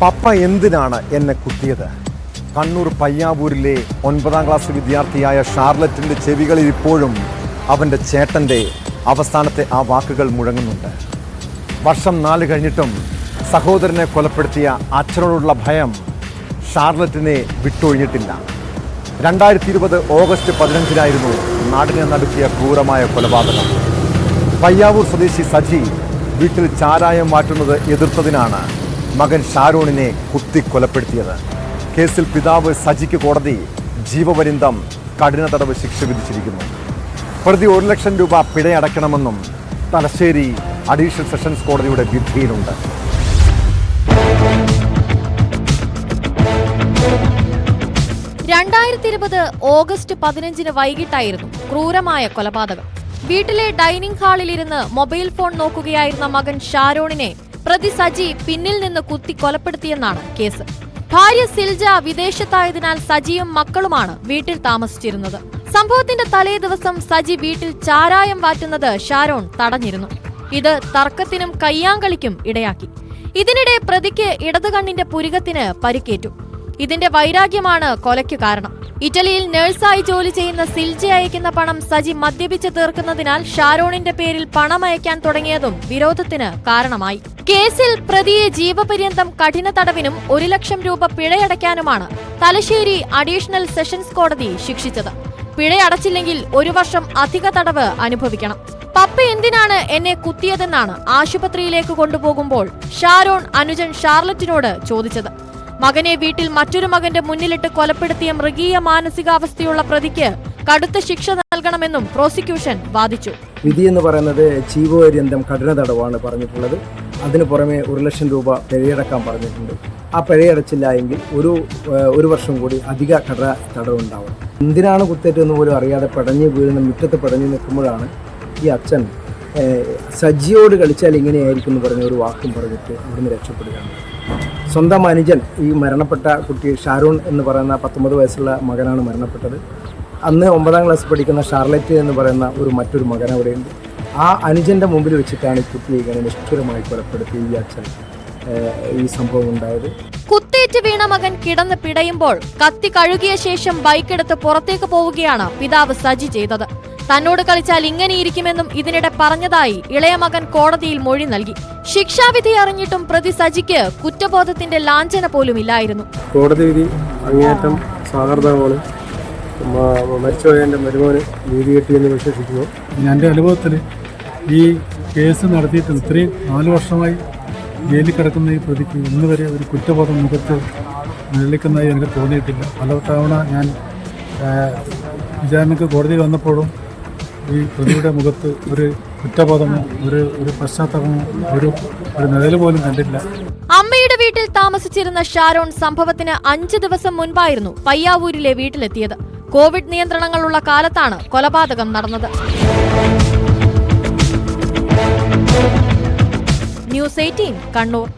പപ്പ എന്തിനാണ് എന്നെ കുത്തിയത്? കണ്ണൂർ പയ്യാവൂരിലെ 9ാം ക്ലാസ് വിദ്യാർത്ഥിയായ ഷാർലറ്റിൻ്റെ ചെവികളിൽ ഇപ്പോഴും അവൻ്റെ ചേട്ടൻ്റെ അവസാനത്തെ ആ വാക്കുകൾ മുഴങ്ങുന്നുണ്ട്. വർഷം 4 കഴിഞ്ഞിട്ടും സഹോദരനെ കൊലപ്പെടുത്തിയ അച്ഛനോടുള്ള ഭയം ഷാർലറ്റിനെ വിട്ടൊഴിഞ്ഞിട്ടില്ല. 2020 ഓഗസ്റ്റ് 15-നായിരുന്നു നാടിനെ നടുക്കിയ ക്രൂരമായ കൊലപാതകം. പയ്യാവൂർ സ്വദേശി സജി വീട്ടിൽ ചാരായം മാറ്റുന്നത് എതിർത്തതിനാണ് മകൻ ഷാരോണിനെ കുത്തിക്കൊലപ്പെടുത്തിയത്. കേസിൽ പിതാവ് സജിക്ക് കോടതി ജീവപര്യന്തം കഠിന തടവ് ശിക്ഷ വിധിച്ചിരിക്കുന്നു. പ്രതി 1 ലക്ഷം രൂപ പിഴയടയ്ക്കണമെന്നും തലശ്ശേരി അഡീഷണൽ സെഷൻസ് കോടതിയുടെ വിധിയിലുണ്ട്. ഓഗസ്റ്റ് 15 വൈകിട്ടായിരുന്നു ക്രൂരമായ കൊലപാതകം. വീട്ടിലെ ഡൈനിങ് ഹാളിലിരുന്ന് മൊബൈൽ ഫോൺ നോക്കുകയായിരുന്ന മകൻ ഷാരോണിനെ പ്രതി സജി പിന്നിൽ നിന്ന് കുത്തി കൊലപ്പെടുത്തിയെന്നാണ് കേസ്. ഭാര്യ സിൽജ വിദേശത്തായതിനാൽ സജിയും മക്കളുമാണ് വീട്ടിൽ താമസിച്ചിരുന്നത്. സംഭവത്തിന്റെ തലേ ദിവസം സജി വീട്ടിൽ ചാരായം വാറ്റുന്നത് ഷാരോൺ തടഞ്ഞിരുന്നു. ഇത് തർക്കത്തിനും കയ്യാങ്കളിക്കും ഇടയാക്കി. ഇതിനിടെ പ്രതിക്ക് ഇടതുകണ്ണിന്റെ പുരികത്തിന് പരിക്കേറ്റു. ഇതിന്റെ വൈരാഗ്യമാണ് കൊലയ്ക്ക് കാരണം. ഇറ്റലിയിൽ നഴ്സായി ജോലി ചെയ്യുന്ന സിൽജ അയക്കുന്ന പണം സജി മദ്യപിച്ച് തീർക്കുന്നതിനാൽ ഷാരോണിന്റെ പേരിൽ പണം അയക്കാൻ തുടങ്ങിയതും വിരോധത്തിന് കാരണമായി. കേസിൽ പ്രതിയെ ജീവപര്യന്തം കഠിന തടവിനും 1 ലക്ഷം രൂപ പിഴയടയ്ക്കാനുമാണ് തലശ്ശേരി അഡീഷണൽ സെഷൻസ് കോടതി ശിക്ഷിച്ചത്. പിഴയടച്ചില്ലെങ്കിൽ 1 വർഷം അധിക തടവ് അനുഭവിക്കണം. പപ്പ എന്തിനാണ് എന്നെ കുത്തിയതെന്നാണ് ആശുപത്രിയിലേക്ക് കൊണ്ടുപോകുമ്പോൾ ഷാരോൺ അനുജൻ ഷാർലറ്റിനോട് ചോദിച്ചത്. മകനെ വീട്ടിൽ മറ്റൊരു മകന്റെ മുന്നിലിട്ട് കൊലപ്പെടുത്തിയ മൃഗീയ മാനസികാവസ്ഥയുള്ള പ്രതിക്ക് കടുത്ത ശിക്ഷ നൽകണമെന്നും പ്രോസിക്യൂഷൻ വാദിച്ചു. വിധി എന്ന് പറയുന്നത് ജീവപര്യന്തം കഠിന തടവാണ് പറഞ്ഞിട്ടുള്ളത്. അതിനു പുറമെ 1 ലക്ഷം രൂപ പിഴയടക്കാൻ പറഞ്ഞിട്ടുണ്ട്. ആ പിഴയടച്ചില്ല എങ്കിൽ ഒരു വർഷം കൂടി അധിക കഠിന തടവുണ്ടാവും. എന്തിനാണ് കുത്തേറ്റെന്ന് പോലും അറിയാതെ പടഞ്ഞ് വീഴുന്ന മുറ്റത്ത് പടഞ്ഞു നിൽക്കുമ്പോഴാണ് ഈ അച്ഛൻ സജിയോട് കളിച്ചാൽ ഇങ്ങനെയായിരിക്കും എന്ന് പറഞ്ഞ ഒരു വാക്കും പറഞ്ഞിട്ട് അവിടുന്ന് രക്ഷപ്പെടുകയാണ്. സ്വന്തം അനുജൻ, ഈ മരണപ്പെട്ട കുട്ടി ഷാരോൺ എന്ന് പറയുന്ന 19 വയസ്സുള്ള മകനാണ് മരണപ്പെട്ടത്. അന്ന് 9ാം ക്ലാസ് പഠിക്കുന്ന ഷാർലറ്റ് എന്ന് പറയുന്ന മറ്റൊരു മകൻ അവിടെയുണ്ട്. ആ അനുജൻ്റെ മുമ്പിൽ വെച്ചിട്ടാണ് ഈ കുട്ടിയെ ഇങ്ങനെ നിഷ്ഠുരമായി കൊലപ്പെടുത്തി ഈ അച്ഛൻ ഈ സംഭവം ഉണ്ടായത്. കുത്തേറ്റ് വീണ മകൻ കിടന്ന് പിടയുമ്പോൾ കത്തി കഴുകിയ ശേഷം ബൈക്കെടുത്ത് പുറത്തേക്ക് പോവുകയാണ് പിതാവ് സജി ചെയ്തത്. തന്നോട് കളിച്ചാൽ ഇങ്ങനെയിരിക്കുമെന്നും ഇതിനിടെ പറഞ്ഞതായി ഇളയ മകൻ കോടതിയിൽ മൊഴി നൽകി. ശിക്ഷാവിധി അറിഞ്ഞിട്ടും പ്രതി സജിക്ക് കുറ്റബോധത്തിന്റെ ലാഞ്ചന പോലും ഇല്ലായിരുന്നു. കോടതി വിധി അങ്ങേയറ്റം സൗഹാർദ്ദമാണ്. മരിച്ചുപോയ എൻ്റെ മരുമോന് നീതി കിട്ടിയെന്ന് വിശ്വസിക്കുന്നു. എൻ്റെ അനുഭവത്തിൽ ഈ കേസ് നടത്തിയിട്ട് ഇത്രയും 4 വർഷമായി ജയിലിൽ കിടക്കുന്ന ഈ പ്രതിക്ക് ഇന്ന് വരെ ഒരു കുറ്റബോധം മുഖത്ത് നിലനിൽക്കുന്നതായി എനിക്ക് തോന്നിയിട്ടില്ല. പല തവണ ഞാൻ വിചാരണക്ക് കോടതിയിൽ വന്നപ്പോഴും ഈ പ്രതിയുടെ മുഖത്ത് ഒരു കുറ്റബോധമോ ഒരു പശ്ചാത്തലമോ ഒരു നിഴൽ പോലും കണ്ടില്ല. അമ്മയുടെ വീട്ടിൽ താമസിച്ചിരുന്ന ഷാരോൺ സംഭവത്തിന് 5 ദിവസം മുൻപായിരുന്നു പയ്യാവൂരിലെ വീട്ടിലെത്തിയത്. കോവിഡ് നിയന്ത്രണങ്ങളുള്ള കാലത്താണ് കൊലപാതകം നടന്നത്. ന്യൂസ് 18 കണ്ണൂർ.